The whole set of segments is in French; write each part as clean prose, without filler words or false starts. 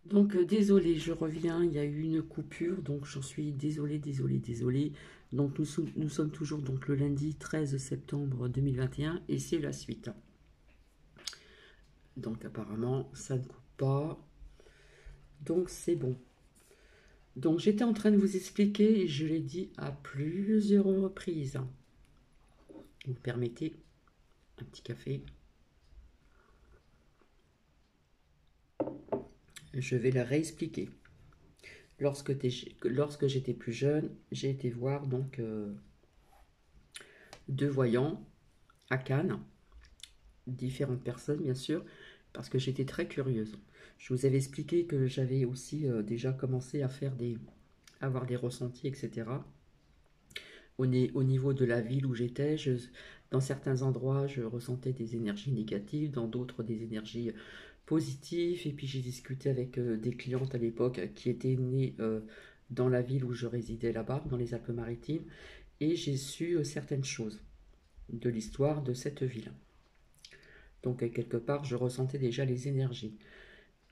Donc, désolé, je reviens, il y a eu une coupure, donc j'en suis désolé, désolé, désolé. Donc, nous sommes toujours donc, le lundi 13 septembre 2021 et c'est la suite. Donc, apparemment, ça ne coupe pas, donc c'est bon. Donc, j'étais en train de vous expliquer, et je l'ai dit à plusieurs reprises. Vous permettez un petit café? Je vais le réexpliquer. Lorsque j'étais plus jeune, j'ai été voir donc deux voyants à Cannes, différentes personnes bien sûr, parce que j'étais très curieuse. Je vous avais expliqué que j'avais aussi déjà commencé à avoir des ressentis, etc. Au niveau de la ville où j'étais, dans certains endroits, je ressentais des énergies négatives, dans d'autres des énergies positives. Et puis j'ai discuté avec des clientes à l'époque qui étaient nées dans la ville où je résidais là-bas, dans les Alpes-Maritimes, et j'ai su certaines choses de l'histoire de cette ville. Donc quelque part, je ressentais déjà les énergies.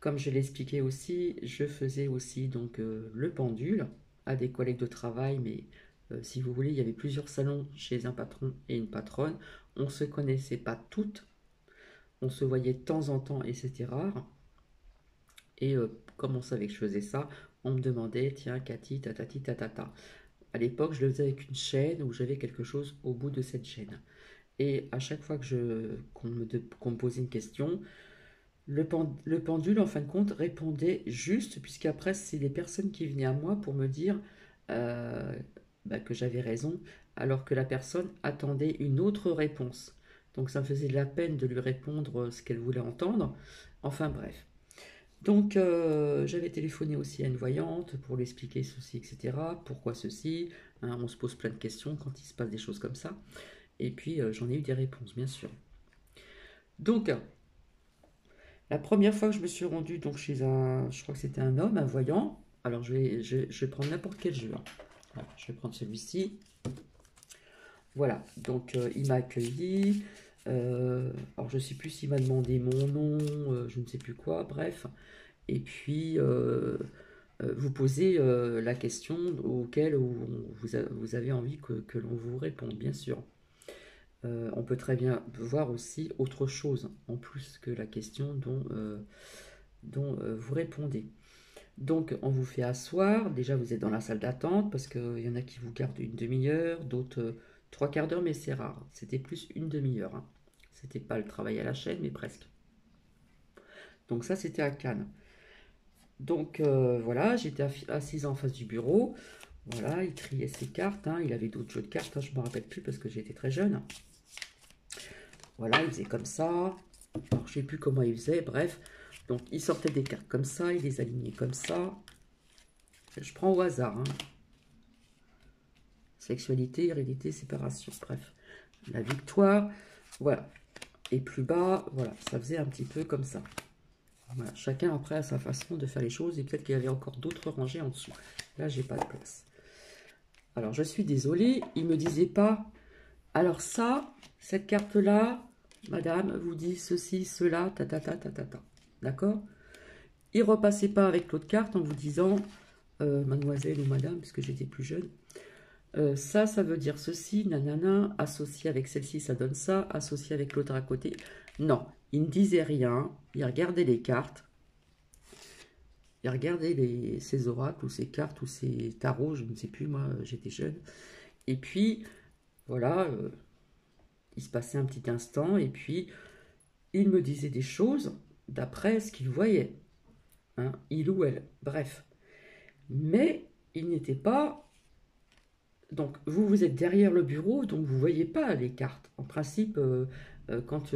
Comme je l'expliquais aussi, je faisais aussi donc le pendule à des collègues de travail, mais si vous voulez, il y avait plusieurs salons chez un patron et une patronne. On ne se connaissait pas toutes, on se voyait de temps en temps et c'était rare. Et comme on savait que je faisais ça, on me demandait, tiens, Cathy, tatati, tatata. À l'époque, je le faisais avec une chaîne où j'avais quelque chose au bout de cette chaîne. Et à chaque fois qu'on me posait une question, le pendule, en fin de compte, répondait juste, puisqu'après, c'est les personnes qui venaient à moi pour me dire euh, que j'avais raison, alors que la personne attendait une autre réponse. Donc ça me faisait de la peine de lui répondre ce qu'elle voulait entendre. Enfin bref. Donc j'avais téléphoné aussi à une voyante pour lui expliquer ceci, etc. Pourquoi ceci, hein, on se pose plein de questions quand il se passe des choses comme ça. Et puis j'en ai eu des réponses, bien sûr. Donc la première fois que je me suis rendue donc chez je crois que c'était un homme, un voyant. Alors je vais prendre n'importe quel jeu, hein. Voilà, je vais prendre celui-ci. Voilà, donc il m'a accueilli. Alors je ne sais plus s'il m'a demandé mon nom, je ne sais plus quoi, bref. Et puis vous posez la question auquel vous avez envie que l'on vous réponde, bien sûr. On peut très bien voir aussi autre chose en plus que la question dont vous répondez. Donc, on vous fait asseoir. Déjà, vous êtes dans la salle d'attente parce qu'il y en a qui vous gardent une demi-heure, d'autres trois quarts d'heure, mais c'est rare. C'était plus une demi-heure, hein. C'était pas le travail à la chaîne, mais presque. Donc, ça, c'était à Cannes. Donc, voilà, j'étais assise en face du bureau. Voilà, il triait ses cartes, hein. Il avait d'autres jeux de cartes, hein, je ne me rappelle plus parce que j'étais très jeune. Voilà, il faisait comme ça. Alors, je ne sais plus comment il faisait, bref. Donc, il sortait des cartes comme ça, il les alignait comme ça. Je prends au hasard, hein. Sexualité, hérédité, séparation, bref. La victoire, voilà. Et plus bas, voilà, ça faisait un petit peu comme ça. Voilà. Chacun après a sa façon de faire les choses et peut-être qu'il y avait encore d'autres rangées en dessous. Là, j'ai pas de place. Alors, je suis désolée, il me disait pas, alors ça, cette carte-là, madame, vous dit ceci, cela, ta ta ta ta ta ta. D'accord? Il repassait pas avec l'autre carte en vous disant, mademoiselle ou madame, puisque j'étais plus jeune, ça veut dire ceci, nanana, associé avec celle-ci, ça donne ça, associé avec l'autre à côté. Non, il ne disait rien, il regardait les cartes, il regardait ses oracles ou ses cartes ou ses tarots, je ne sais plus, moi j'étais jeune. Et puis, voilà, il se passait un petit instant et puis il me disait des choses d'après ce qu'il voyait, hein, il ou elle, bref. Mais il n'était pas. Donc, vous êtes derrière le bureau, donc vous ne voyez pas les cartes. En principe, quand,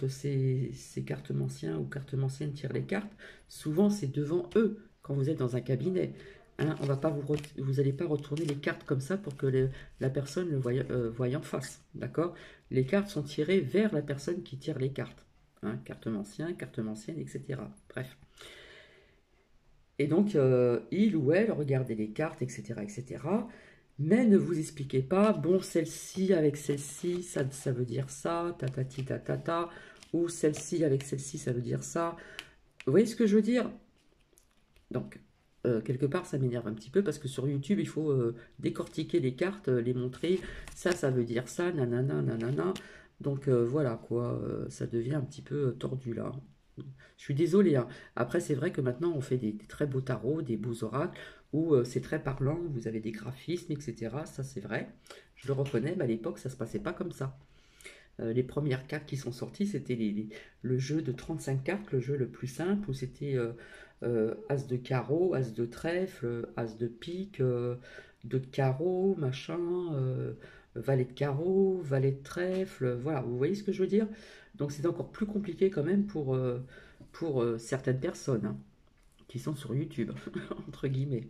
ces cartomanciens ou cartomanciennes tirent les cartes, souvent c'est devant eux, quand vous êtes dans un cabinet. Hein, vous n'allez pas retourner les cartes comme ça pour que la personne le voie en face. D'accord? Les cartes sont tirées vers la personne qui tire les cartes. Hein, cartomancien, cartomancienne, etc. Bref. Et donc, il ou elle regardait les cartes, etc., etc., mais ne vous expliquez pas, bon, celle-ci avec celle-ci, ça veut dire ça, tatati tatata, ou celle-ci avec celle-ci, ça veut dire ça. Vous voyez ce que je veux dire? Donc, quelque part, ça m'énerve un petit peu parce que sur YouTube, il faut décortiquer les cartes, les montrer. Ça veut dire ça, nanana, nanana. Donc, voilà, quoi. Ça devient un petit peu tordu, là. Je suis désolée, hein. Après, c'est vrai que maintenant, on fait des très beaux tarots, des beaux oracles, où c'est très parlant, vous avez des graphismes, etc. Ça, c'est vrai. Je le reconnais, mais à l'époque, ça se passait pas comme ça. Les premières cartes qui sont sorties, c'était le jeu de 35 cartes, le jeu le plus simple, où c'était As de carreau, As de trèfle, As de pique, 2 de carreau, machin, valet de carreau, valet de trèfle, voilà, vous voyez ce que je veux dire? Donc c'est encore plus compliqué quand même pour certaines personnes, hein, qui sont sur YouTube, entre guillemets.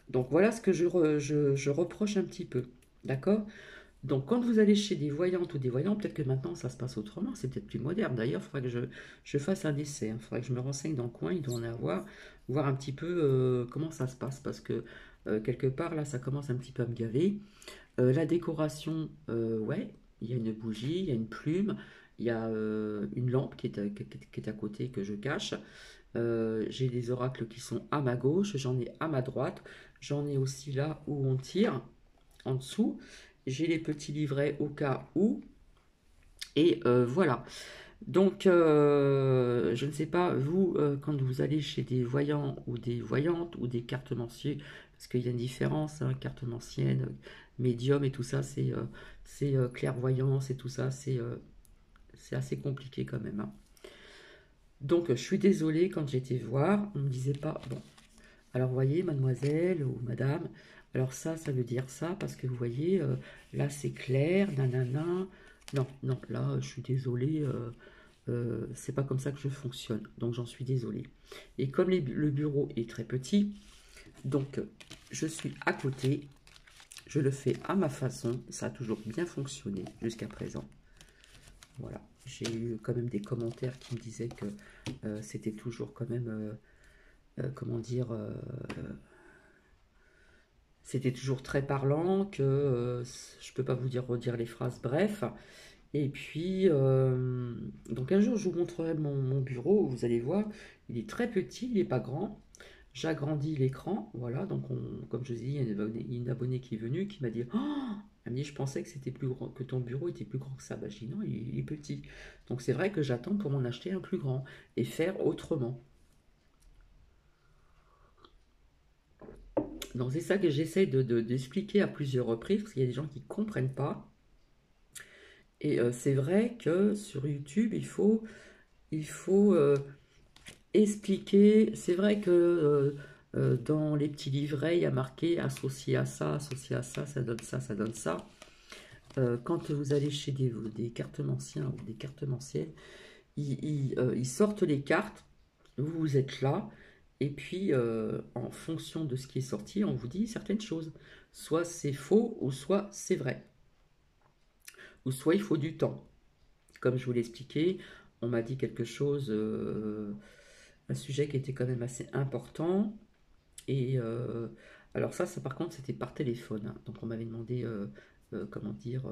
Donc voilà ce que je reproche un petit peu, d'accord? Donc, quand vous allez chez des voyantes ou des voyants, peut-être que maintenant ça se passe autrement, c'est peut-être plus moderne. D'ailleurs, il faudrait que je fasse un essai, il faudrait que je me renseigne dans le coin, il doit en avoir, voir un petit peu comment ça se passe, parce que quelque part là, ça commence un petit peu à me gaver. La décoration, ouais, il y a une bougie, il y a une plume, il y a une lampe qui est à côté que je cache. J'ai des oracles qui sont à ma gauche, j'en ai à ma droite, j'en ai aussi là où on tire en dessous. J'ai les petits livrets au cas où. Et voilà. Donc, je ne sais pas, vous, quand vous allez chez des voyants ou des voyantes ou des cartomanciers, parce qu'il y a une différence, hein, cartomancienne, médium et tout ça, c'est clairvoyance et tout ça, c'est assez compliqué quand même, hein. Donc, je suis désolée, quand j'étais voir, on ne me disait pas, bon, alors, vous voyez, mademoiselle ou madame, alors ça veut dire ça, parce que vous voyez, là, c'est clair, nanana. Non, non, là, je suis désolée, c'est pas comme ça que je fonctionne, donc j'en suis désolée. Et comme le bureau est très petit, donc je suis à côté, je le fais à ma façon, ça a toujours bien fonctionné jusqu'à présent. Voilà, j'ai eu quand même des commentaires qui me disaient que c'était toujours quand même, comment dire, c'était toujours très parlant, que je peux pas vous dire redire les phrases, bref. Et puis, donc un jour, je vous montrerai mon bureau, vous allez voir, il est très petit, il n'est pas grand. J'agrandis l'écran, voilà, donc comme je vous ai dit, il y a une abonnée qui est venue qui m'a dit, oh, elle me dit, je pensais que c'était plus grand, que ton bureau était plus grand que ça. Bah, je dis non, il est petit. Donc c'est vrai que j'attends pour m'en acheter un plus grand et faire autrement. Donc c'est ça que j'essaie d'expliquer à plusieurs reprises, parce qu'il y a des gens qui ne comprennent pas. Et c'est vrai que sur YouTube, il faut expliquer. C'est vrai que dans les petits livrets, il y a marqué associé à ça donne ça, ça donne ça. Quand vous allez chez des cartomanciens ou des cartomanciennes, ils sortent les cartes, vous êtes là, et puis en fonction de ce qui est sorti, on vous dit certaines choses. Soit c'est faux, ou soit c'est vrai. Ou soit il faut du temps. Comme je vous l'ai expliqué, on m'a dit quelque chose, un sujet qui était quand même assez important. Et alors ça par contre, c'était par téléphone, hein. Donc on m'avait demandé, comment dire,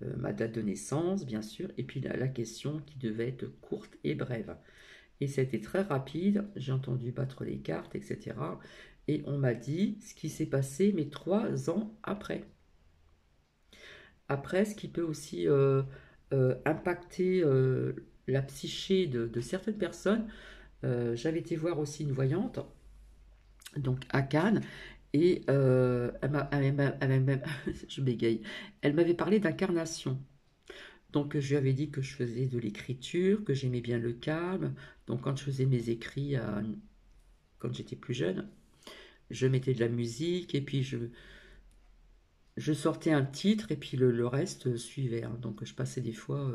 ma date de naissance, bien sûr, et puis la question qui devait être courte et brève. Et ça a été très rapide, j'ai entendu battre les cartes, etc. Et on m'a dit ce qui s'est passé, mais 3 ans après. Après, ce qui peut aussi impacter la psyché de certaines personnes. J'avais été voir aussi une voyante, donc à Cannes, et je bégaye, elle m'avait parlé d'incarnation. Donc je lui avais dit que je faisais de l'écriture, que j'aimais bien le calme. Donc quand je faisais mes écrits quand j'étais plus jeune, je mettais de la musique et puis je sortais un titre et puis le reste suivait, hein. Donc je passais des fois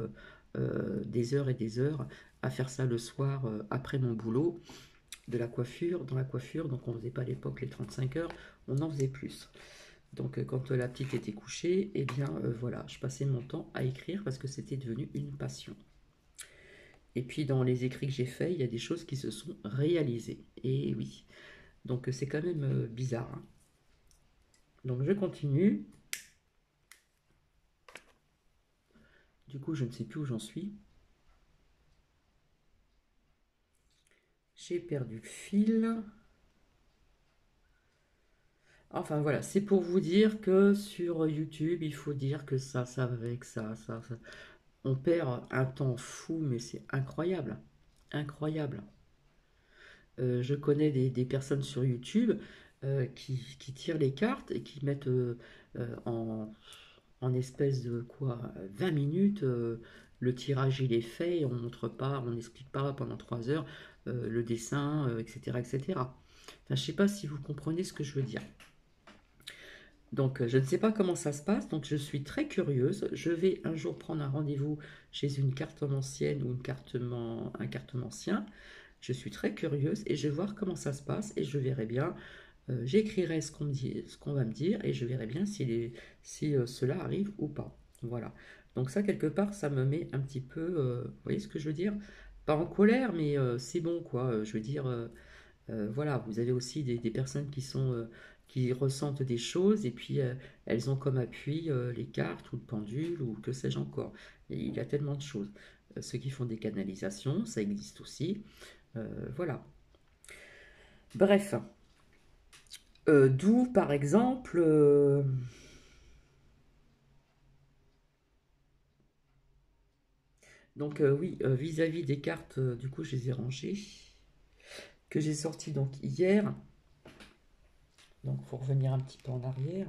des heures et des heures à faire ça le soir après mon boulot de la coiffure, dans la coiffure. Donc on faisait pas à l'époque les 35 heures, on en faisait plus. Donc quand la petite était couchée, eh bien voilà, je passais mon temps à écrire parce que c'était devenu une passion. Et puis dans les écrits que j'ai faits, il y a des choses qui se sont réalisées. Et oui, donc c'est quand même bizarre, hein. Donc je continue. Du coup, je ne sais plus où j'en suis. J'ai perdu le fil. Enfin voilà, c'est pour vous dire que sur YouTube, il faut dire que ça avec ça. On perd un temps fou, mais c'est incroyable. Incroyable. Je connais des personnes sur YouTube qui tirent les cartes et qui mettent en espèce de quoi 20 minutes, le tirage il est fait et on montre pas, on n'explique pas pendant 3 heures le dessin, etc., etc. Enfin, je sais pas si vous comprenez ce que je veux dire. Donc, je ne sais pas comment ça se passe, donc je suis très curieuse. Je vais un jour prendre un rendez-vous chez une cartomancienne ou un cartomancien. Je suis très curieuse et je vais voir comment ça se passe et je verrai bien. J'écrirai ce qu'on me dit, ce qu'on va me dire et je verrai bien si cela arrive ou pas. Voilà. Donc ça, quelque part, ça me met un petit peu, vous voyez ce que je veux dire? Pas en colère, mais c'est bon, quoi. Je veux dire, voilà, vous avez aussi des personnes qui ressentent des choses et puis elles ont comme appui les cartes ou le pendule ou que sais-je encore. Et il y a tellement de choses. Ceux qui font des canalisations, ça existe aussi. Voilà. Bref. D'où, par exemple, donc oui, vis-à-vis des cartes, du coup, je les ai rangées, que j'ai sorties donc hier. Donc, il faut revenir un petit peu en arrière.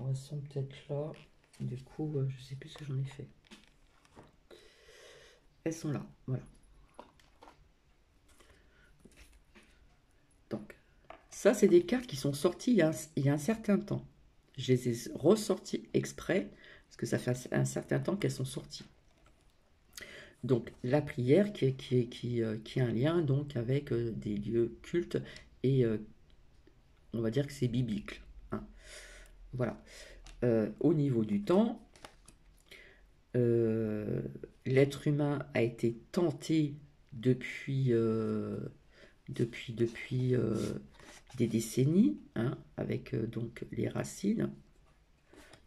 Elles sont peut-être là. Du coup, je sais plus ce que j'en ai fait. Elles sont là, voilà. Donc, ça, c'est des cartes qui sont sorties il y a un certain temps. Je les ai ressorties exprès, parce que ça fait un certain temps qu'elles sont sorties. Donc, la prière qui a un lien donc avec des lieux cultes et on va dire que c'est biblique, hein. Voilà. Au niveau du temps, l'être humain a été tenté depuis, des décennies, hein, avec donc les racines,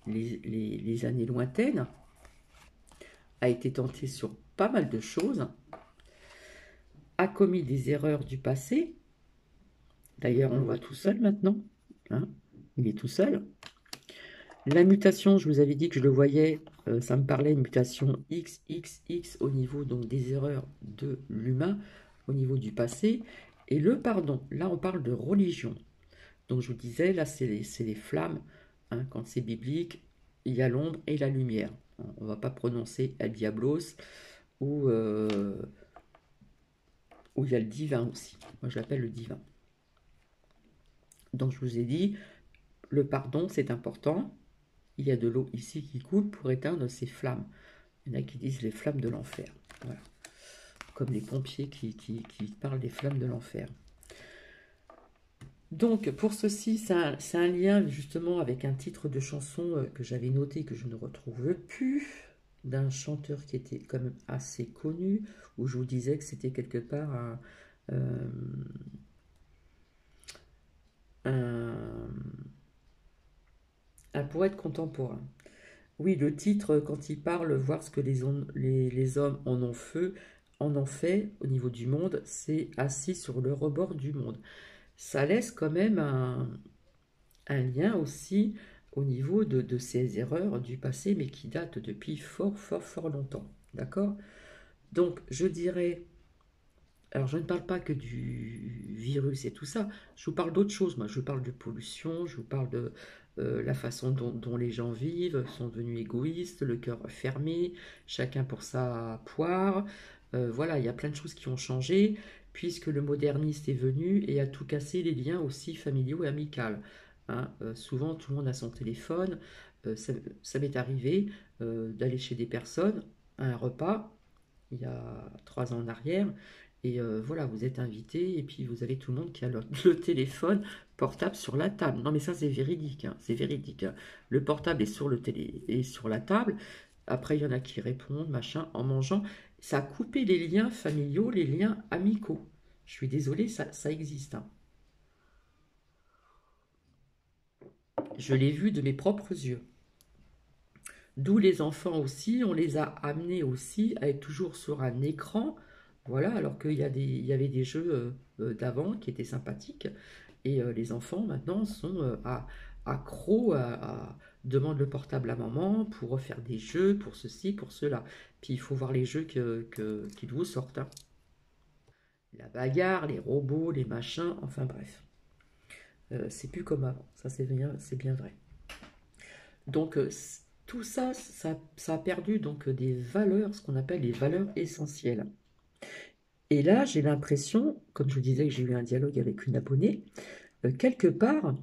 les années lointaines, a été tenté sur pas mal de choses, a commis des erreurs du passé. D'ailleurs, on le voit tout seul maintenant, hein, il est tout seul. La mutation, je vous avais dit que je le voyais, ça me parlait une mutation XXX au niveau donc des erreurs de l'humain, au niveau du passé. Et le pardon, là on parle de religion. Donc je vous disais, là c'est les flammes, hein, quand c'est biblique, il y a l'ombre et la lumière. On ne va pas prononcer El Diablos ou où il y a le divin aussi. Moi je l'appelle le divin. Donc je vous ai dit, le pardon c'est important. Il y a de l'eau ici qui coule pour éteindre ces flammes. Il y en a qui disent les flammes de l'enfer. Voilà. Comme les pompiers qui parlent des flammes de l'enfer. Donc, pour ceci, c'est un lien justement avec un titre de chanson que j'avais noté, que je ne retrouve plus, d'un chanteur qui était quand même assez connu, où je vous disais que c'était quelque part euh, un, un poète contemporain. Oui, le titre, quand il parle, voir ce que les hommes en ont fait au niveau du monde, c'est assis sur le rebord du monde. Ça laisse quand même un lien aussi au niveau de ces erreurs du passé, mais qui datent depuis fort, fort, fort longtemps. D'accord? Donc, je dirais, alors je ne parle pas que du virus et tout ça, je vous parle d'autre chose. Moi, je vous parle de pollution, je vous parle de la façon dont les gens vivent, sont devenus égoïstes, le cœur fermé, chacun pour sa poire. Voilà, il y a plein de choses qui ont changé, puisque le moderniste est venu et a tout cassé les liens aussi familiaux et amicaux, hein. Souvent, tout le monde a son téléphone. Ça m'est arrivé d'aller chez des personnes à un repas, il y a 3 ans en arrière, et voilà, vous êtes invité, et puis vous avez tout le monde qui a le téléphone portable sur la table. Non mais ça c'est véridique, hein, c'est véridique, hein. Le portable est sur est sur la table. Après il y en a qui répondent, machin, en mangeant. Ça a coupé les liens familiaux, les liens amicaux. Je suis désolée, ça existe, hein. Je l'ai vu de mes propres yeux. D'où les enfants aussi, on les a amenés aussi à être toujours sur un écran, Voilà, alors il y avait des jeux d'avant qui étaient sympathiques, et les enfants maintenant sont accros demandent le portable à maman pour refaire des jeux, pour ceci, pour cela. Puis il faut voir les jeux qu'ils vous sortent, hein. La bagarre, les robots, les machins, enfin bref. C'est plus comme avant, ça c'est bien vrai. Donc tout ça, ça a perdu donc des valeurs, ce qu'on appelle les valeurs essentielles. Et là, j'ai l'impression, comme je vous disais que j'ai eu un dialogue avec une abonnée, euh, quelque part,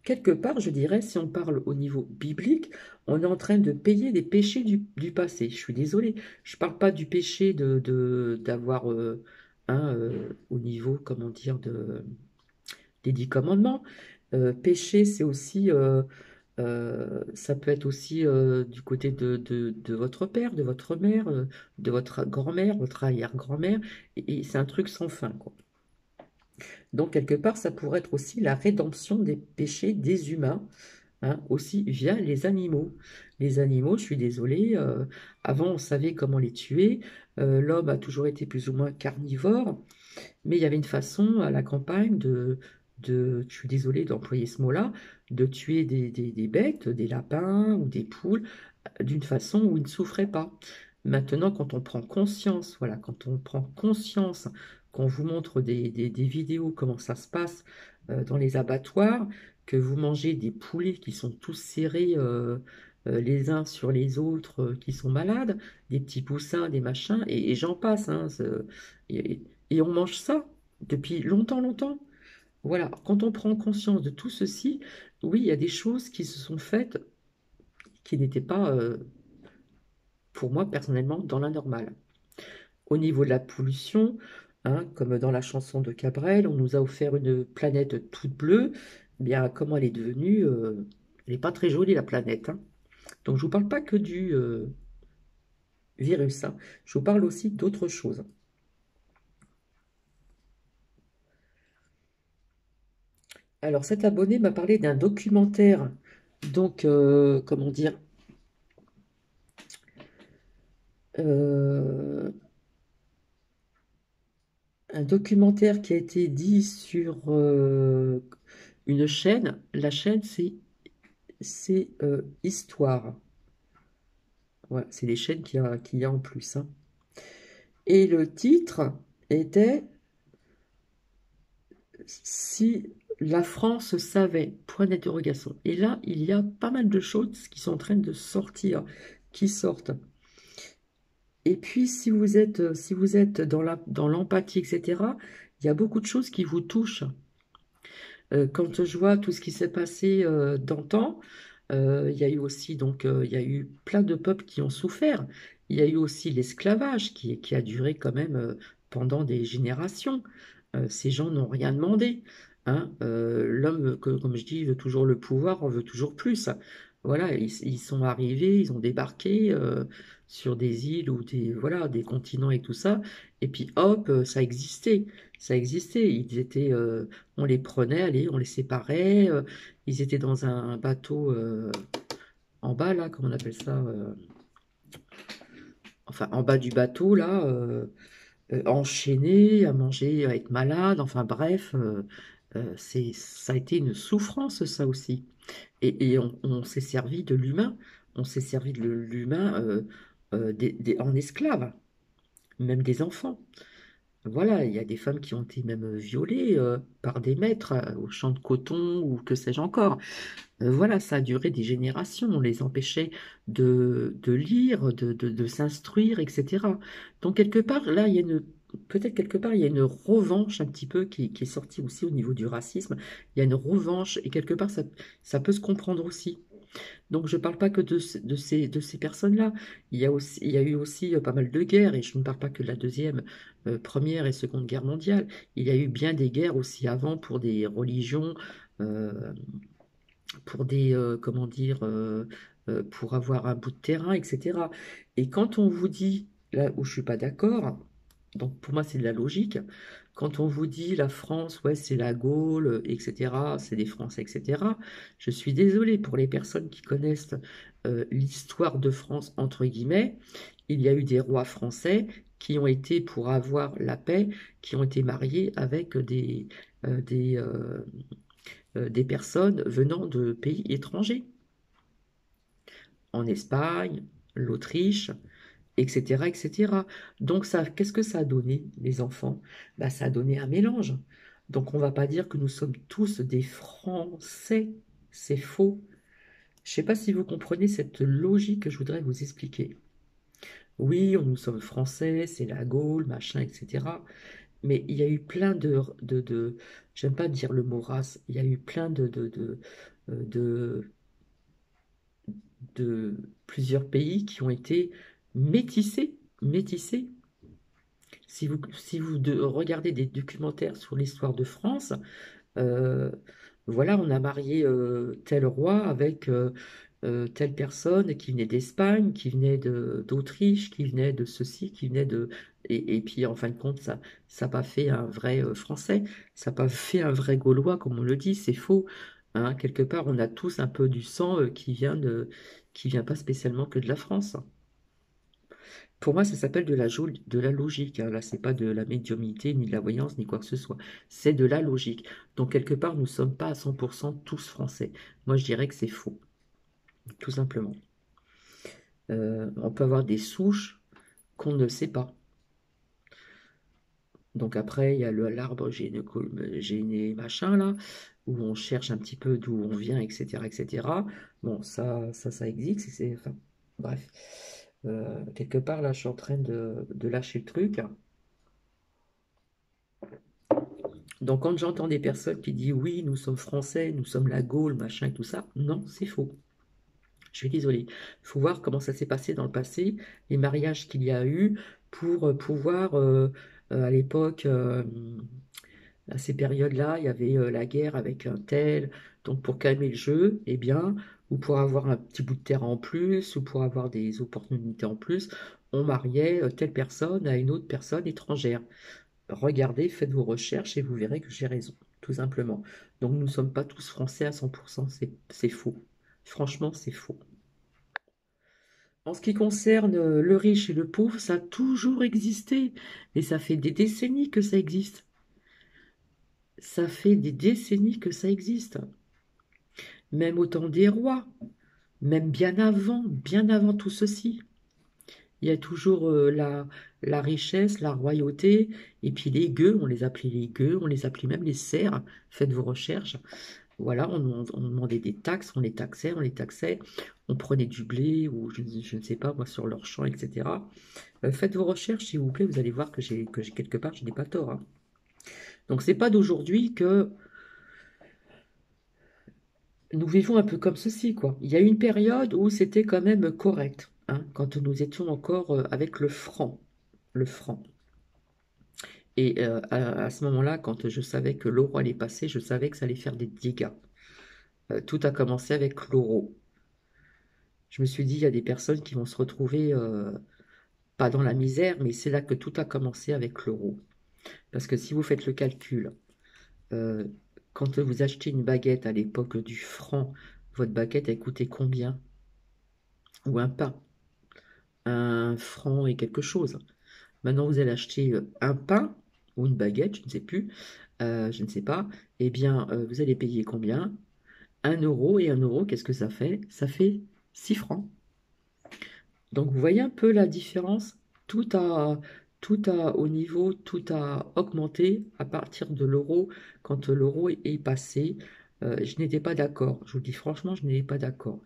quelque part, je dirais, si on parle au niveau biblique, on est en train de payer des péchés du passé. Je suis désolée, je ne parle pas du péché d'avoir au niveau, comment dire, des 10 commandements. Péché, c'est aussi, ça peut être aussi du côté de votre père, de votre mère, de votre grand-mère, votre arrière-grand-mère, et c'est un truc sans fin, quoi. Donc, quelque part, ça pourrait être aussi la rédemption des péchés des humains, hein, aussi via les animaux. Les animaux, je suis désolée, avant on savait comment les tuer, l'homme a toujours été plus ou moins carnivore, mais il y avait une façon à la campagne je suis désolée d'employer ce mot-là, de tuer des bêtes, des lapins ou des poules, d'une façon où ils ne souffraient pas. Maintenant, quand on prend conscience, voilà, quand on prend conscience, qu'on vous montre des vidéos, comment ça se passe dans les abattoirs, que vous mangez des poulets qui sont tous serrés les uns sur les autres, qui sont malades, des petits poussins, des machins, et j'en passe, hein, et, et on mange ça depuis longtemps, longtemps. Voilà, quand on prend conscience de tout ceci, oui, il y a des choses qui se sont faites qui n'étaient pas, pour moi personnellement, dans la normale. Au niveau de la pollution, hein, comme dans la chanson de Cabrel, on nous a offert une planète toute bleue. Eh bien, comment elle est devenue elle n'est pas très jolie, la planète, hein. Donc, je ne vous parle pas que du virus, hein. Je vous parle aussi d'autres choses. Alors, cet abonné m'a parlé d'un documentaire, donc, comment dire, euh, un documentaire qui a été dit sur une chaîne. La chaîne, c'est Histoire. Ouais, c'est les chaînes qu'il y a en plus, hein. Et le titre était Si la France savait, point d'interrogation. Et là, il y a pas mal de choses qui sont en train de sortir, qui sortent. Et puis, si vous êtes dans l'empathie, etc., il y a beaucoup de choses qui vous touchent. Quand je vois tout ce qui s'est passé d'antan, il y a eu aussi, donc, il y a eu plein de peuples qui ont souffert. Il y a eu aussi l'esclavage qui a duré quand même pendant des générations. Ces gens n'ont rien demandé, hein. L'homme, comme je dis, veut toujours le pouvoir, en veut toujours plus. Voilà, ils sont arrivés, ils ont débarqué sur des îles ou voilà, des continents et tout ça. Et puis hop, ça existait. Ça existait. On les prenait, allez, on les séparait. Ils étaient dans un bateau en bas, là, comment on appelle ça enfin, en bas du bateau, là, enchaînés, à manger, à être malade. Enfin, bref, ça a été une souffrance, ça aussi. Et on s'est servi de l'humain. On s'est servi de l'humain en esclave, même des enfants. Voilà, il y a des femmes qui ont été même violées par des maîtres au champ de coton ou que sais-je encore. Voilà, ça a duré des générations. On les empêchait de lire, de s'instruire, etc. Donc quelque part, là, peut-être quelque part, il y a une revanche un petit peu qui est sortie aussi au niveau du racisme. Il y a une revanche et quelque part, ça peut se comprendre aussi. Donc je ne parle pas que de ces personnes-là. Il y a eu aussi pas mal de guerres, et je ne parle pas que de la deuxième, première et seconde guerre mondiale. Il y a eu bien des guerres aussi avant pour des religions, euh, pour des, comment dire, pour avoir un bout de terrain, etc. Et quand on vous dit, là où je suis pas d'accord, donc pour moi c'est de la logique, quand on vous dit la France, ouais, c'est la Gaule, etc., c'est des Français, etc., je suis désolé pour les personnes qui connaissent l'histoire de France, entre guillemets, il y a eu des rois français qui ont été, pour avoir la paix, qui ont été mariés avec euh, des, euh, des personnes venant de pays étrangers, en Espagne, l'Autriche, etc., etc. Donc ça, qu'est-ce que ça a donné, les enfants? Bah, ça a donné un mélange. Donc on va pas dire que nous sommes tous des Français, c'est faux. Je ne sais pas si vous comprenez cette logique que je voudrais vous expliquer. Oui, nous sommes français, c'est la Gaule, machin, etc. Mais il y a eu plein j'aime pas dire le mot race, il y a eu plein de, de plusieurs pays qui ont été métissés, métissés. Si vous regardez des documentaires sur l'histoire de France, euh, voilà, on a marié tel roi avec telle personne qui venait d'Espagne, qui venait d'Autriche, qui venait de ceci, qui venait de... Et puis en fin de compte, ça n'a pas fait un vrai Français, ça n'a pas fait un vrai Gaulois, comme on le dit, c'est faux. Hein. Quelque part, on a tous un peu du sang qui vient pas spécialement que de la France. Pour moi, ça s'appelle de la logique. Hein. Là, c'est pas de la médiumnité, ni de la voyance, ni quoi que ce soit. C'est de la logique. Donc, quelque part, nous ne sommes pas à 100% tous français. Moi, je dirais que c'est faux, tout simplement. On peut avoir des souches qu'on ne sait pas. Donc après, il y a l'arbre géné machin là, où on cherche un petit peu d'où on vient, etc., etc. Bon, ça existe. Enfin, bref. Quelque part, là, je suis en train de lâcher le truc. Donc, quand j'entends des personnes qui disent oui, nous sommes français, nous sommes la Gaule, machin et tout ça, non, c'est faux. Je suis désolé. Il faut voir comment ça s'est passé dans le passé, les mariages qu'il y a eu pour pouvoir, à l'époque, à ces périodes-là, il y avait la guerre avec un tel. Donc, pour calmer le jeu, eh bien, ou pour avoir un petit bout de terre en plus, ou pour avoir des opportunités en plus, on mariait telle personne à une autre personne étrangère. Regardez, faites vos recherches et vous verrez que j'ai raison, tout simplement. Donc nous ne sommes pas tous français à 100%, c'est faux. Franchement, c'est faux. En ce qui concerne le riche et le pauvre, ça a toujours existé. Et ça fait des décennies que ça existe. Ça fait des décennies que ça existe. Même au temps des rois, même bien avant tout ceci. Il y a toujours la richesse, la royauté, et puis les gueux, on les appelait les gueux, on les appelait même les serfs. Faites vos recherches. Voilà, on demandait des taxes, on les taxait, on prenait du blé ou je ne sais pas moi sur leurs champs, etc. Faites vos recherches s'il vous plaît, vous allez voir que j'ai quelque part, je n'ai pas tort. Hein. Donc c'est pas d'aujourd'hui que nous vivons un peu comme ceci, quoi. Il y a eu une période où c'était quand même correct, hein, quand nous étions encore avec le franc, le franc. Et à ce moment-là, quand je savais que l'euro allait passer, je savais que ça allait faire des dégâts. Tout a commencé avec l'euro. Je me suis dit, il y a des personnes qui vont se retrouver, pas dans la misère, mais c'est là que tout a commencé avec l'euro. Parce que si vous faites le calcul, euh, quand vous achetez une baguette à l'époque du franc, votre baguette, elle coûtait combien? Ou un pain? Un franc et quelque chose. Maintenant, vous allez acheter un pain ou une baguette, je ne sais plus, je ne sais pas. Eh bien, vous allez payer combien? 1 euro. Et 1 euro, qu'est-ce que ça fait? Ça fait 6 francs. Donc vous voyez un peu la différence? Tout a, au niveau, tout a augmenté à partir de l'euro. Quand l'euro est passé, je n'étais pas d'accord. Je vous le dis franchement, je n'étais pas d'accord.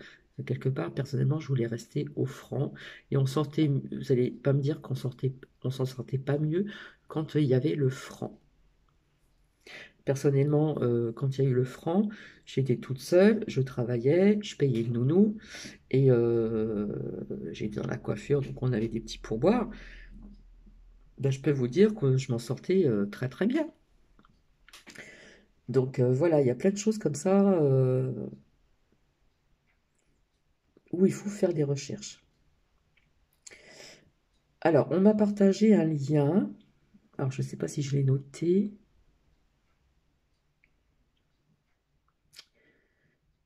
Quelque part, personnellement, je voulais rester au franc. Et on sortait, vous n'allez pas me dire on s'en sortait pas mieux quand il y avait le franc. Personnellement, quand il y a eu le franc, j'étais toute seule, je travaillais, je payais le nounou et j'étais dans la coiffure, donc on avait des petits pourboires. Ben, je peux vous dire que je m'en sortais très très bien. Donc voilà, il y a plein de choses comme ça où il faut faire des recherches. Alors, on m'a partagé un lien. Alors, je ne sais pas si je l'ai noté.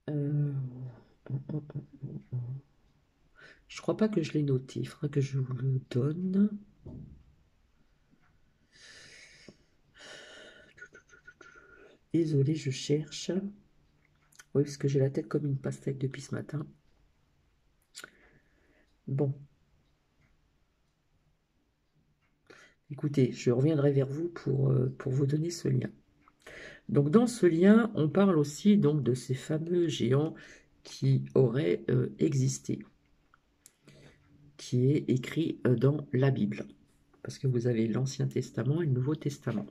Euh, Je crois pas que je l'ai noté. Il faudra que je vous le donne. Désolée, je cherche. Oui, parce que j'ai la tête comme une pastèque depuis ce matin. Bon, écoutez, je reviendrai vers vous pour vous donner ce lien. Donc, dans ce lien, on parle aussi donc de ces fameux géants qui auraient existé, qui est écrit dans la Bible. Parce que vous avez l'Ancien Testament et le Nouveau Testament.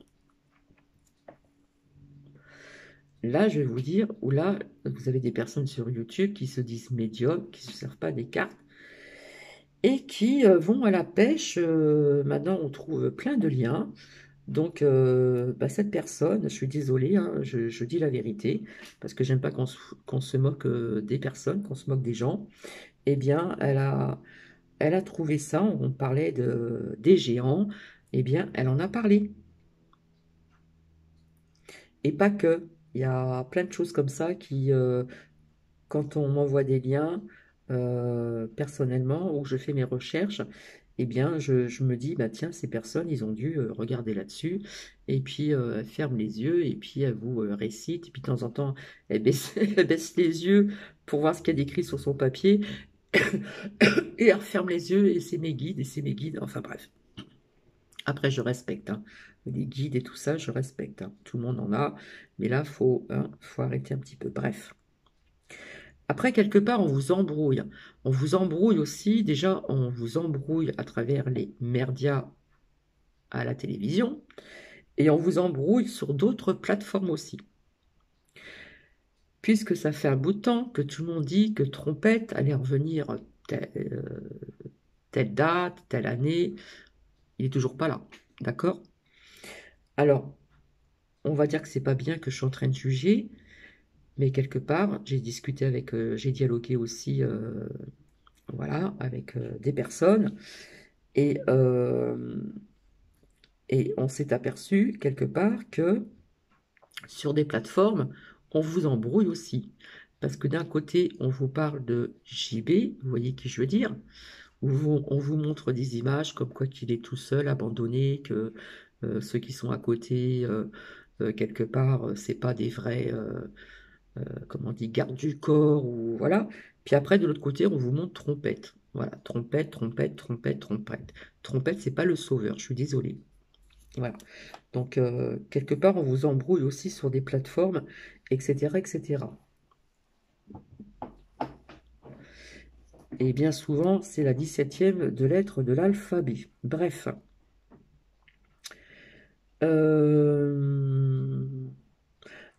Là, je vais vous dire, ou là, vous avez des personnes sur YouTube qui se disent médiums, qui ne se servent pas des cartes, et qui vont à la pêche. Maintenant, on trouve plein de liens. Donc, bah, cette personne, je suis désolée, hein, je dis la vérité, parce que j'aime pas qu'on se moque des personnes, qu'on se moque des gens. Eh bien, elle a trouvé ça, on parlait des géants, eh bien, elle en a parlé. Et pas que. Il y a plein de choses comme ça qui, quand on m'envoie des liens, personnellement, ou je fais mes recherches, eh bien, je me dis, bah tiens, ces personnes, ils ont dû regarder là-dessus, et puis elles ferment les yeux, et puis elles vous récitent, et puis de temps en temps, elles baissent, elles baissent les yeux pour voir ce qu'il y a d'écrit sur son papier, et elles referment les yeux, et c'est mes guides, et c'est mes guides, enfin bref. Après, je respecte, hein. Les guides et tout ça, je respecte, hein. Tout le monde en a, mais là, faut arrêter un petit peu. Bref. Après, quelque part, on vous embrouille. On vous embrouille aussi, déjà, on vous embrouille à travers les merdias à la télévision, et on vous embrouille sur d'autres plateformes aussi. Puisque ça fait un bout de temps que tout le monde dit que Trompette allait revenir telle date, telle année, il n'est toujours pas là, d'accord? Alors, on va dire que c'est pas bien que je suis en train de juger, mais quelque part, j'ai discuté avec, j'ai dialogué aussi, voilà, avec des personnes, et, et on s'est aperçu quelque part que sur des plateformes, on vous embrouille aussi. Parce que d'un côté, on vous parle de JB, vous voyez qui je veux dire, où on vous montre des images comme quoi qu'il est tout seul, abandonné, que ceux qui sont à côté, quelque part, c'est pas des vrais, comment on dit, gardes du corps, ou voilà. Puis après, de l'autre côté, on vous montre Trompette. Voilà, Trompette, Trompette, Trompette, Trompette. Trompette, c'est pas le sauveur, je suis désolé. Voilà. Donc, quelque part, on vous embrouille aussi sur des plateformes, etc., etc. Et bien souvent, c'est la 17e de lettre de l'alphabet. Bref. Euh,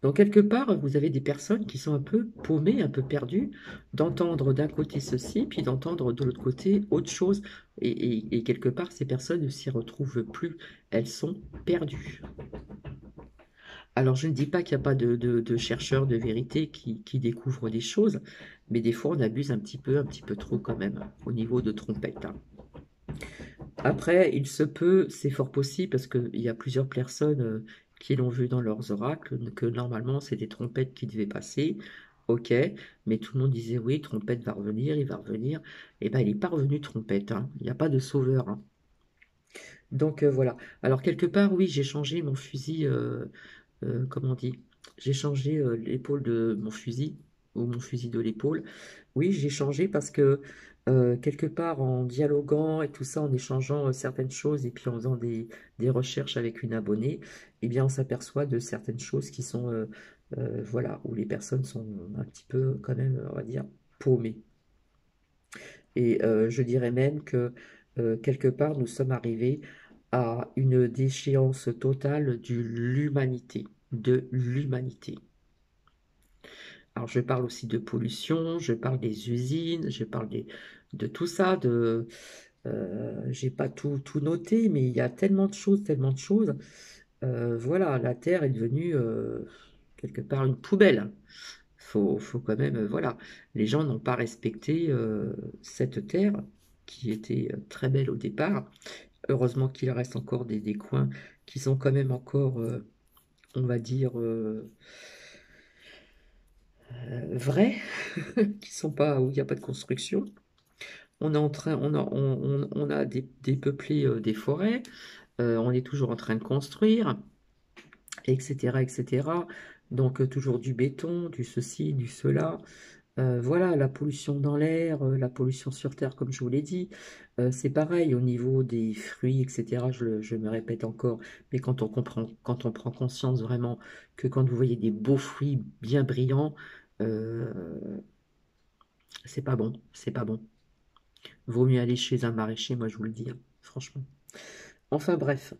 Donc, quelque part, vous avez des personnes qui sont un peu paumées, un peu perdues, d'entendre d'un côté ceci, puis d'entendre de l'autre côté autre chose. Et quelque part, ces personnes ne s'y retrouvent plus. Elles sont perdues. Alors, je ne dis pas qu'il n'y a pas de chercheurs de vérité qui découvrent des choses, mais des fois, on abuse un petit peu trop quand même, au niveau de trompette, hein. Après, il se peut, c'est fort possible, parce qu'il y a plusieurs personnes qui l'ont vu dans leurs oracles, que normalement, c'est des trompettes qui devaient passer. Ok, mais tout le monde disait, oui, trompette va revenir, il va revenir. Eh bien, il n'est pas revenu, trompette, hein. Il n'y a pas de sauveur, hein. Donc, voilà. Alors, quelque part, oui, j'ai changé mon fusil. Comment on dit, j'ai changé l'épaule de mon fusil, ou mon fusil de l'épaule. Oui, j'ai changé parce que quelque part en dialoguant et tout ça, en échangeant certaines choses et puis en faisant des recherches avec une abonnée, eh bien on s'aperçoit de certaines choses qui sont, voilà, où les personnes sont un petit peu quand même, on va dire, paumées. Et je dirais même que quelque part nous sommes arrivés à une déchéance totale de l'humanité, de l'humanité. Alors je parle aussi de pollution, je parle des usines, je parle de tout ça, j'ai pas tout noté, mais il y a tellement de choses, tellement de choses. Voilà, la Terre est devenue quelque part une poubelle. Faut quand même, voilà, les gens n'ont pas respecté cette Terre qui était très belle au départ. Heureusement qu'il reste encore des coins qui sont quand même encore, on va dire, vrais, qui sont pas, où il n'y a pas de construction. On est en train, on a dépeuplé des forêts, on est toujours en train de construire. etc., etc. Donc, toujours du béton, du ceci, du cela. Voilà, la pollution dans l'air, la pollution sur Terre, comme je vous l'ai dit. C'est pareil au niveau des fruits, etc. Je me répète encore, mais quand on prend conscience vraiment que quand vous voyez des beaux fruits bien brillants, euh, c'est pas bon, c'est pas bon. Vaut mieux aller chez un maraîcher, moi je vous le dis, hein, franchement. Enfin bref,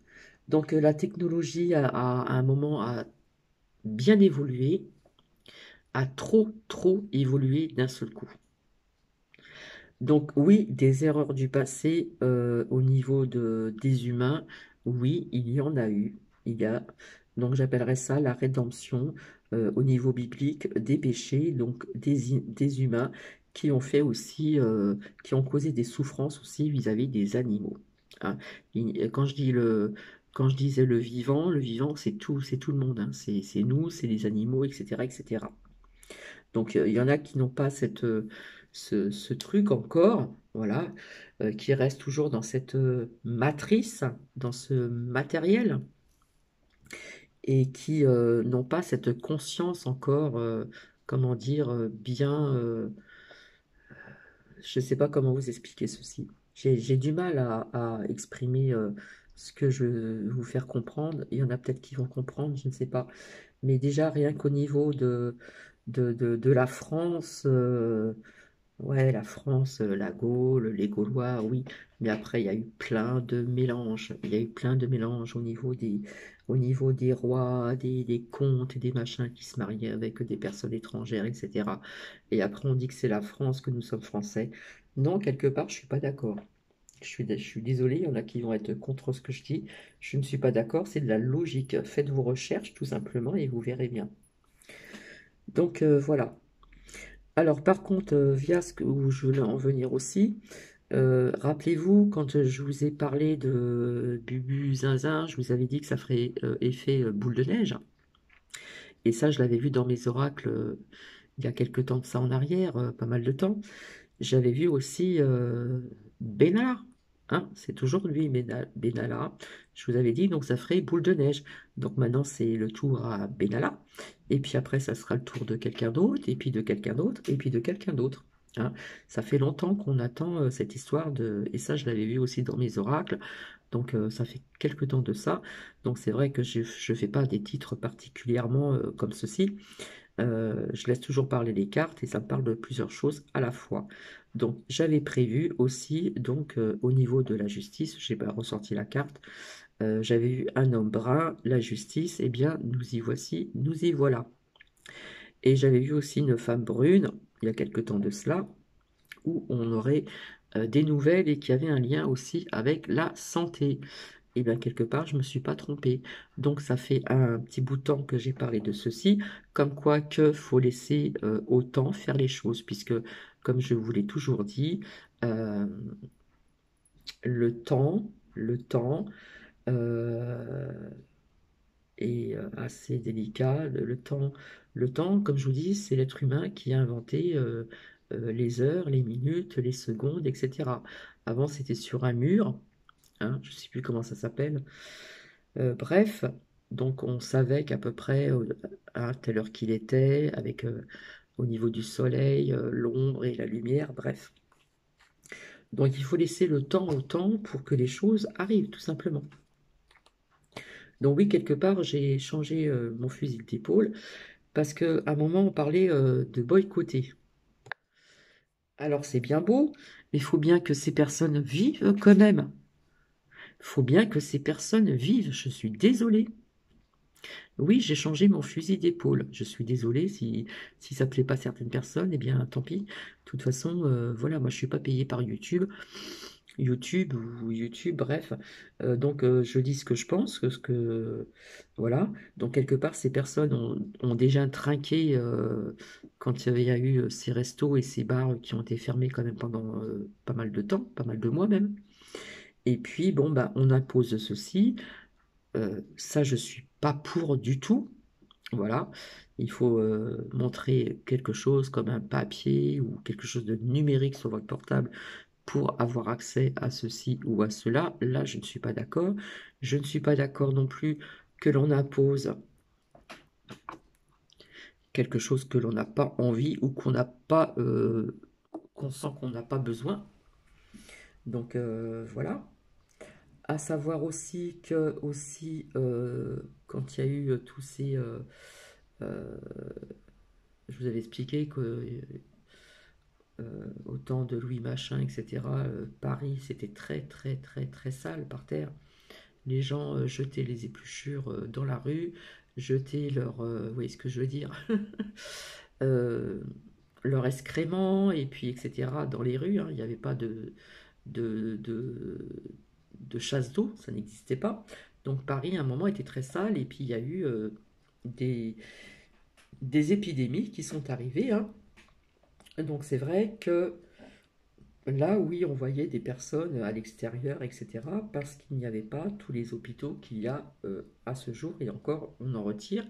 donc la technologie à un moment a bien évolué, a trop évolué d'un seul coup. Donc oui, des erreurs du passé au niveau des humains, oui, il y en a eu. Il y a, donc j'appellerais ça la rédemption au niveau biblique des péchés, donc des humains qui ont fait aussi, qui ont causé des souffrances aussi vis-à-vis des animaux. Hein. Quand je dis quand je disais le vivant, c'est tout le monde. Hein. C'est nous, c'est les animaux, etc., etc. Donc il y en a qui n'ont pas ce truc encore, voilà, qui restent toujours dans cette matrice, dans ce matériel, et qui n'ont pas cette conscience encore, comment dire, bien, je ne sais pas comment vous expliquer ceci. J'ai du mal à exprimer ce que je veux vous faire comprendre. Il y en a peut-être qui vont comprendre, je ne sais pas. Mais déjà, rien qu'au niveau de la France, ouais, la France, la Gaule, les Gaulois, oui. Mais après, il y a eu plein de mélanges. Il y a eu plein de mélanges au niveau des rois, des comtes et des machins qui se mariaient avec des personnes étrangères, etc. Et après, on dit que c'est la France, que nous sommes français. Non, quelque part, je suis pas d'accord. Je suis désolé, il y en a qui vont être contre ce que je dis. Je ne suis pas d'accord, c'est de la logique. Faites vos recherches, tout simplement, et vous verrez bien. Donc, voilà. Alors, par contre, via ce que, où je voulais en venir aussi, rappelez-vous, quand je vous ai parlé de Bubu Zinzin, je vous avais dit que ça ferait effet boule de neige. Et ça, je l'avais vu dans mes oracles il y a quelque temps de ça en arrière, pas mal de temps. J'avais vu aussi Benalla, hein, c'est toujours lui, Benalla. Je vous avais dit, donc ça ferait boule de neige. Donc maintenant, c'est le tour à Benalla. Et puis après, ça sera le tour de quelqu'un d'autre, et puis de quelqu'un d'autre, et puis de quelqu'un d'autre. Hein. Ça fait longtemps qu'on attend cette histoire de... Et ça, je l'avais vu aussi dans mes oracles. Donc ça fait quelque temps de ça. Donc c'est vrai que je ne fais pas des titres particulièrement comme ceci. Je laisse toujours parler les cartes et ça me parle de plusieurs choses à la fois. Donc j'avais prévu aussi, donc au niveau de la justice, j'ai pas ressorti la carte, j'avais vu un homme brun, la justice, eh bien nous y voici, nous y voilà. Et j'avais vu aussi une femme brune, il y a quelque temps de cela, où on aurait des nouvelles et qui avait un lien aussi avec la santé. Et bien quelque part, je ne me suis pas trompée. Donc ça fait un petit bout de temps que j'ai parlé de ceci, comme quoi que faut laisser au temps faire les choses, puisque comme je vous l'ai toujours dit, euh, le temps euh, est assez délicat. Le temps, comme je vous dis, c'est l'être humain qui a inventé les heures, les minutes, les secondes, etc. Avant, c'était sur un mur, hein, je ne sais plus comment ça s'appelle. Bref, donc on savait qu'à peu près à telle heure qu'il était, avec au niveau du soleil, l'ombre et la lumière, bref. Donc il faut laisser le temps au temps pour que les choses arrivent, tout simplement. Donc oui, quelque part, j'ai changé mon fusil d'épaule parce qu'à un moment, on parlait de boycotter. Alors c'est bien beau, mais il faut bien que ces personnes vivent quand même. Il faut bien que ces personnes vivent, je suis désolée. Oui, j'ai changé mon fusil d'épaule. Je suis désolée si ça ne plaît pas à certaines personnes, eh bien tant pis. De toute façon, voilà, moi je suis pas payé par YouTube, YouTube, bref. Donc je dis ce que je pense, voilà. Donc quelque part, ces personnes ont déjà trinqué quand il y a eu ces restos et ces bars qui ont été fermés quand même pendant pas mal de temps, pas mal de mois même. Et puis bon, bah on impose ceci. Ça, je suis pas pour du tout. Voilà, il faut montrer quelque chose comme un papier ou quelque chose de numérique sur votre portable pour avoir accès à ceci ou à cela. Là, je ne suis pas d'accord. Je ne suis pas d'accord non plus que l'on impose. quelque chose que l'on n'a pas envie ou qu'on n'a pas, qu'on sent qu'on n'a pas besoin. Donc voilà. À savoir aussi que quand il y a eu tous ces, euh, je vous avais expliqué que au temps de Louis Machin, etc., Paris c'était très très très très sale par terre. Les gens jetaient les épluchures dans la rue, jetaient leur, vous voyez ce que je veux dire, euh, leur excrément, et puis etc. dans les rues, hein. Il n'y avait pas de, de, de chasse d'eau, ça n'existait pas. Donc Paris à un moment était très sale, et puis il y a eu des, des épidémies qui sont arrivées, hein. Donc c'est vrai que là, oui, on voyait des personnes à l'extérieur, etc., parce qu'il n'y avait pas tous les hôpitaux qu'il y a à ce jour, et encore, et on retire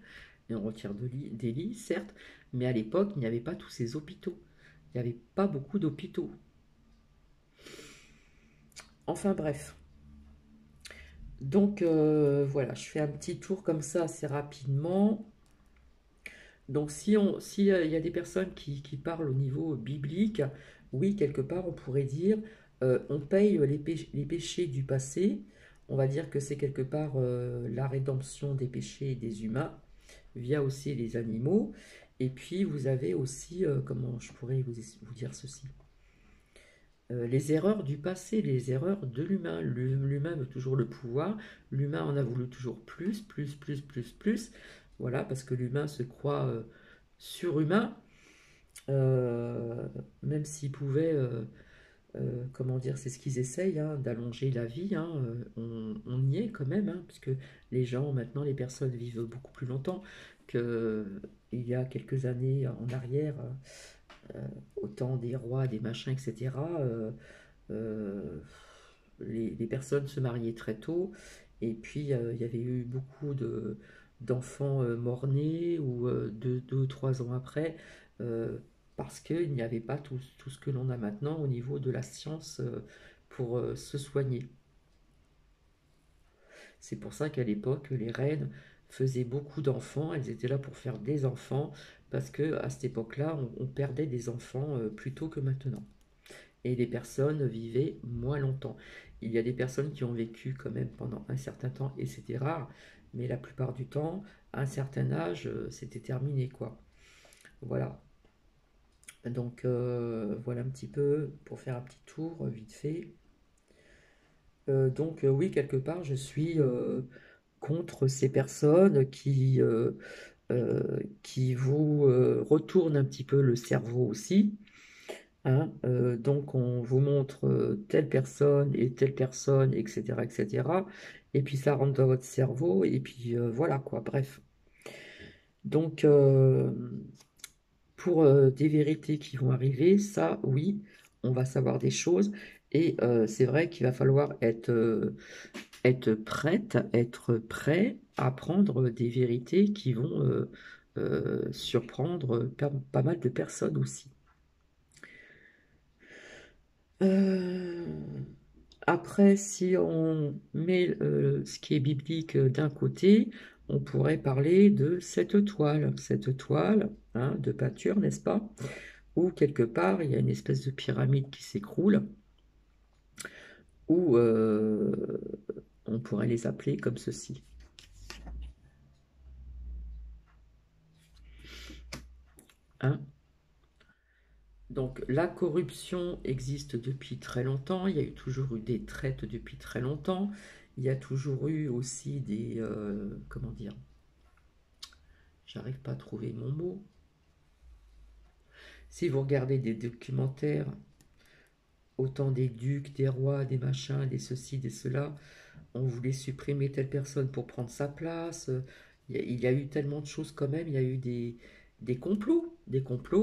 des lits, certes, mais à l'époque, il n'y avait pas tous ces hôpitaux. Il n'y avait pas beaucoup d'hôpitaux. Enfin bref. Donc voilà, je fais un petit tour comme ça assez rapidement. Donc si, il y a des personnes qui parlent au niveau biblique, oui, quelque part on pourrait dire on paye les péchés du passé. On va dire que c'est quelque part la rédemption des péchés des humains via aussi les animaux. Et puis vous avez aussi, comment je pourrais vous dire ceci, les erreurs du passé, les erreurs de l'humain. L'humain veut toujours le pouvoir, l'humain en a voulu toujours plus, plus, plus, plus, plus. Voilà, parce que l'humain se croit surhumain, euh, même s'ils pouvaient, comment dire, c'est ce qu'ils essayent, hein, d'allonger la vie, hein, on y est quand même, hein, puisque les gens, maintenant, les personnes vivent beaucoup plus longtemps qu'il y a quelques années en arrière, au temps des rois, des machins, etc. euh, les personnes se mariaient très tôt, et puis il y avait eu beaucoup d'enfants morts-nés ou 2 ou 3 ans après, euh, parce qu'il n'y avait pas tout ce que l'on a maintenant au niveau de la science pour se soigner. C'est pour ça qu'à l'époque, les reines faisaient beaucoup d'enfants, elles étaient là pour faire des enfants, parce que à cette époque-là, on perdait des enfants plus tôt que maintenant. Et les personnes vivaient moins longtemps. Il y a des personnes qui ont vécu quand même pendant un certain temps, et c'était rare, mais la plupart du temps, à un certain âge, c'était terminé, quoi. Voilà. Donc voilà un petit peu pour faire un petit tour vite fait. Donc oui, quelque part, je suis contre ces personnes qui vous retournent un petit peu le cerveau aussi. Hein, donc on vous montre telle personne, etc., etc. Et cetera. Et puis ça rentre dans votre cerveau, et puis voilà quoi, bref. Donc pour des vérités qui vont arriver, ça oui, on va savoir des choses. Et c'est vrai qu'il va falloir être prête, être prêt à prendre des vérités qui vont surprendre pas mal de personnes aussi. Euh, Après, si on met ce qui est biblique d'un côté, on pourrait parler de cette toile, hein, de pâture, n'est-ce pas? Où quelque part, il y a une espèce de pyramide qui s'écroule, ou on pourrait les appeler comme ceci. Hein? Donc la corruption existe depuis très longtemps, il y a eu toujours eu des traites depuis très longtemps, il y a toujours eu aussi des... comment dire? J'arrive pas à trouver mon mot. Si vous regardez des documentaires, autant des ducs, des rois, des machins, des ceci, des cela, on voulait supprimer telle personne pour prendre sa place. Il y a eu tellement de choses quand même. Il y a eu des complots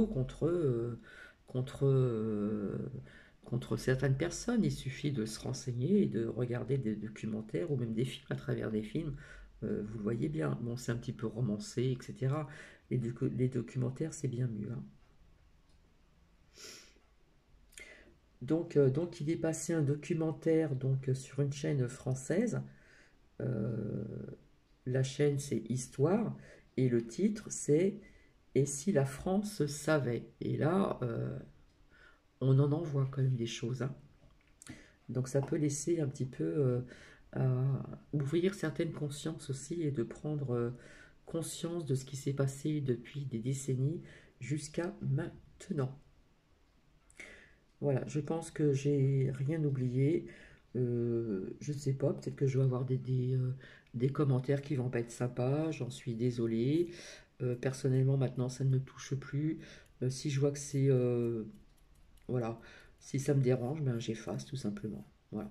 contre, contre certaines personnes. Il suffit de se renseigner et de regarder des documentaires ou même des films à travers des films. Vous le voyez bien. Bon, c'est un petit peu romancé, etc. Les documentaires, c'est bien mieux, hein. Donc il est passé un documentaire donc, sur une chaîne française. Euh, la chaîne c'est Histoire et le titre c'est et si la France savait. Et là, on en envoie quand même des choses, hein. Donc ça peut laisser un petit peu ouvrir certaines consciences aussi et de prendre conscience de ce qui s'est passé depuis des décennies jusqu'à maintenant. Voilà, je pense que j'ai rien oublié. Je ne sais pas, peut-être que je vais avoir des commentaires qui vont pas être sympas, j'en suis désolée. Personnellement, maintenant, ça ne me touche plus. Si je vois que c'est... voilà, si ça me dérange, ben, j'efface tout simplement. Voilà.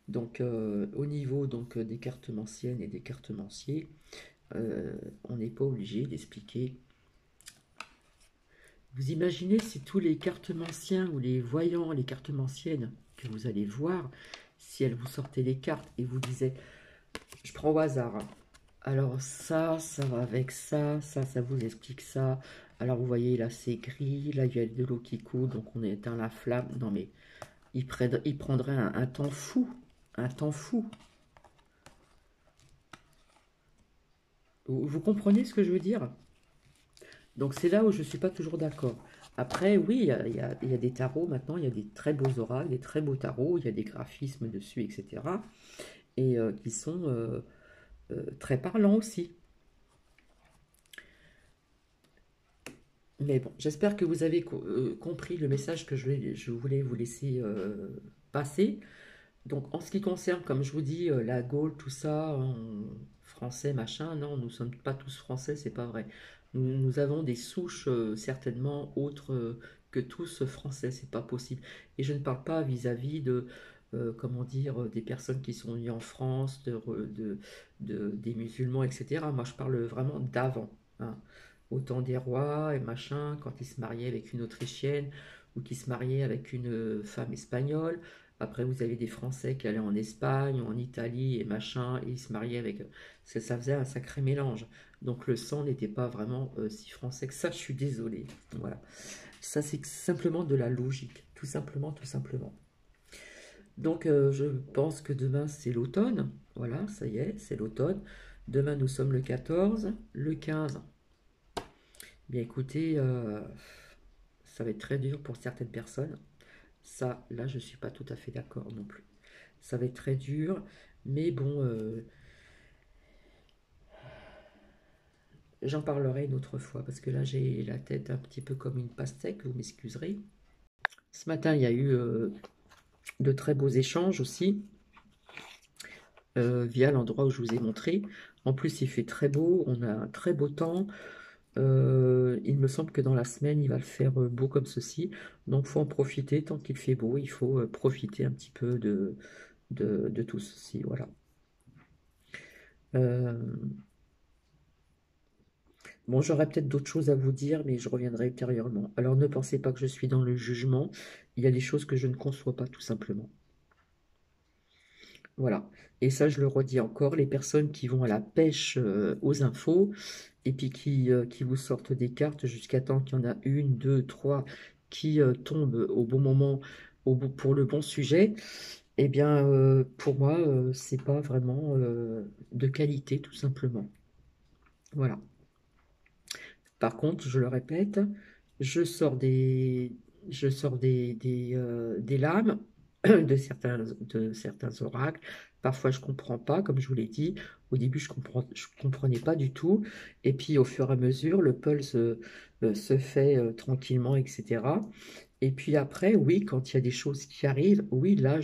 Donc, au niveau donc, des cartomanciennes et des cartomanciers, on n'est pas obligé d'expliquer. Vous imaginez si tous les cartomanciens ou les voyants, les cartomanciennes que vous allez voir, si elles vous sortaient les cartes et vous disaient, je prends au hasard, hein. Alors ça va avec ça vous explique ça. Alors vous voyez là c'est gris, là il y a de l'eau qui coule, donc on éteint la flamme. Non mais il prendrait un temps fou, un temps fou. Vous comprenez ce que je veux dire? Donc c'est là où je ne suis pas toujours d'accord. Après, oui, il y a des tarots maintenant, il y a des très beaux oracles, des très beaux tarots, il y a des graphismes dessus, etc. Et qui sont très parlants aussi. Mais bon, j'espère que vous avez compris le message que je voulais vous laisser passer. Donc en ce qui concerne, comme je vous dis, la Gaule, tout ça, français, machin, non, nous ne sommes pas tous français, c'est pas vrai. Nous avons des souches certainement autres que tous français, c'est pas possible. Et je ne parle pas vis-à-vis de, comment dire, des personnes qui sont venues en France, des musulmans, etc. Moi, je parle vraiment d'avant, hein. Au temps des rois et machin, quand ils se mariaient avec une Autrichienne ou qui se mariaient avec une femme espagnole. Après, vous avez des Français qui allaient en Espagne, en Italie et machin, et ils se mariaient avec... Ça faisait un sacré mélange. Donc le sang n'était pas vraiment si français que ça, je suis désolée. Voilà. Ça, c'est simplement de la logique. Tout simplement, tout simplement. Donc, je pense que demain, c'est l'automne. Voilà, ça y est, c'est l'automne. Demain, nous sommes le 14, le 15. Bien écoutez, ça va être très dur pour certaines personnes. Ça, là, je ne suis pas tout à fait d'accord non plus. Ça va être très dur, mais bon, j'en parlerai une autre fois, parce que là, j'ai la tête un petit peu comme une pastèque, vous m'excuserez. Ce matin, il y a eu de très beaux échanges aussi, via l'endroit où je vous ai montré. En plus, il fait très beau, on a un très beau temps. Il me semble que dans la semaine, il va le faire beau comme ceci. Donc, il faut en profiter tant qu'il fait beau. Il faut profiter un petit peu de tout ceci. Voilà. Euh, Bon, j'aurais peut-être d'autres choses à vous dire, mais je reviendrai ultérieurement. Alors ne pensez pas que je suis dans le jugement. Il y a des choses que je ne conçois pas, tout simplement. Voilà. Et ça, je le redis encore, les personnes qui vont à la pêche aux infos, et puis qui vous sortent des cartes jusqu'à temps qu'il y en a une, deux, trois qui tombent au bon moment, pour le bon sujet, eh bien, pour moi, c'est pas vraiment de qualité, tout simplement. Voilà. Par contre, je le répète, je sors des, je sors des lames de certains oracles. Parfois, je ne comprends pas, comme je vous l'ai dit. Au début, je comprenais pas du tout. Et puis, au fur et à mesure, le pulse se fait tranquillement, etc. Et puis après, oui, quand il y a des choses qui arrivent, oui, là,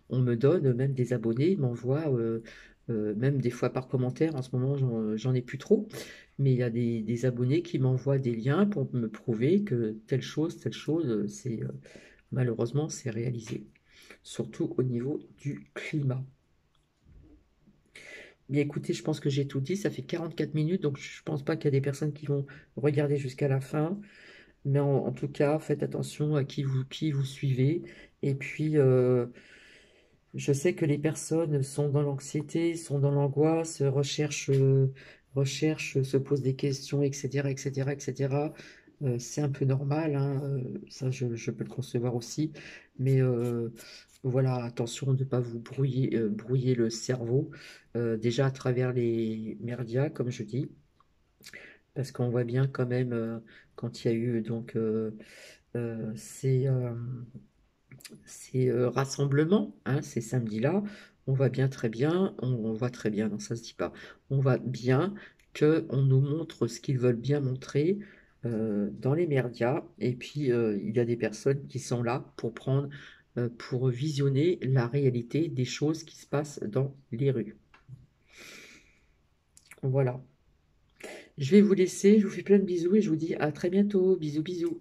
on me donne même des abonnés, ils m'envoient, même des fois par commentaire, en ce moment, j'en ai plus trop, mais il y a des abonnés qui m'envoient des liens pour me prouver que telle chose, malheureusement, c'est réalisé. Surtout au niveau du climat. Bien écoutez, je pense que j'ai tout dit, ça fait 44 minutes, donc je pense pas qu'il y a des personnes qui vont regarder jusqu'à la fin. Mais en tout cas, faites attention à qui vous suivez. Et puis, je sais que les personnes sont dans l'anxiété, sont dans l'angoisse, recherchent, se posent des questions, etc., etc., etc. C'est un peu normal, hein, ça je peux le concevoir aussi. Mais voilà, attention de ne pas vous brouiller le cerveau, déjà à travers les médias, comme je dis. Parce qu'on voit bien quand même, quand il y a eu donc euh, ces, euh, ces rassemblements, hein, ces samedis-là, on voit bien très bien, on voit très bien, non, ça se dit pas, on voit bien qu'on nous montre ce qu'ils veulent bien montrer dans les médias, et puis il y a des personnes qui sont là pour prendre, pour visionner la réalité des choses qui se passent dans les rues. Voilà. Je vais vous laisser, je vous fais plein de bisous et je vous dis à très bientôt. Bisous, bisous.